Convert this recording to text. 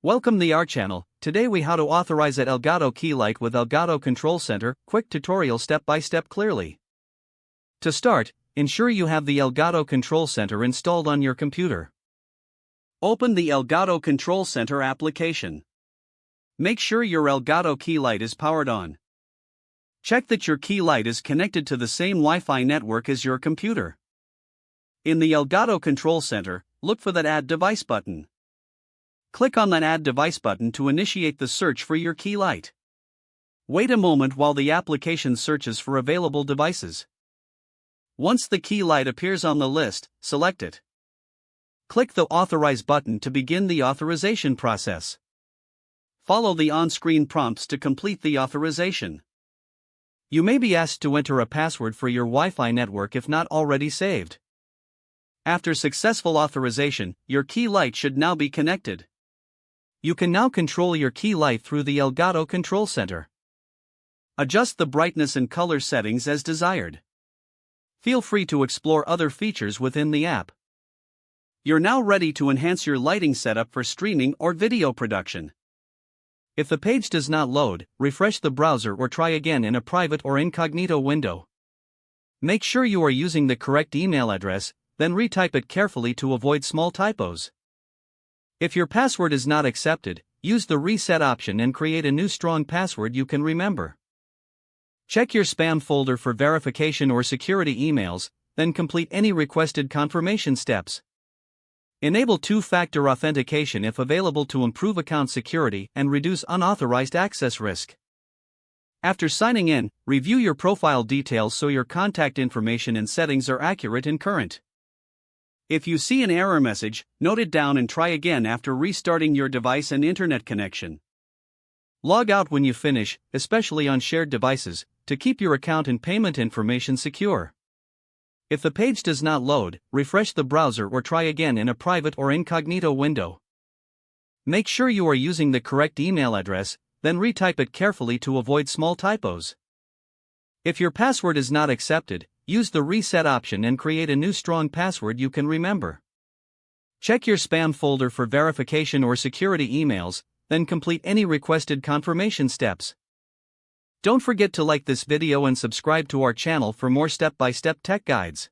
Welcome to our channel. Today we how to authorize at Elgato Key Light with Elgato Control Center. Quick tutorial step by step clearly. To start, ensure you have the Elgato Control Center installed on your computer. Open the Elgato Control Center application. Make sure your Elgato Key Light is powered on. Check that your key light is connected to the same Wi-Fi network as your computer. In the Elgato Control Center, look for that Add Device button. Click on that Add Device button to initiate the search for your key light. Wait a moment while the application searches for available devices. Once the key light appears on the list, select it. Click the Authorize button to begin the authorization process. Follow the on-screen prompts to complete the authorization. You may be asked to enter a password for your Wi-Fi network if not already saved. After successful authorization, your key light should now be connected. You can now control your key light through the Elgato Control Center. Adjust the brightness and color settings as desired. Feel free to explore other features within the app. You're now ready to enhance your lighting setup for streaming or video production. If the page does not load, refresh the browser or try again in a private or incognito window. Make sure you are using the correct email address, then retype it carefully to avoid small typos. If your password is not accepted, use the reset option and create a new strong password you can remember. Check your spam folder for verification or security emails, then complete any requested confirmation steps. Enable two-factor authentication if available to improve account security and reduce unauthorized access risk. After signing in, review your profile details so your contact information and settings are accurate and current. If you see an error message, note it down and try again after restarting your device and internet connection. Log out when you finish, especially on shared devices, to keep your account and payment information secure. If the page does not load, refresh the browser or try again in a private or incognito window. Make sure you are using the correct email address, then retype it carefully to avoid small typos. If your password is not accepted, use the reset option and create a new strong password you can remember. Check your spam folder for verification or security emails, then complete any requested confirmation steps. Don't forget to like this video and subscribe to our channel for more step-by-step tech guides.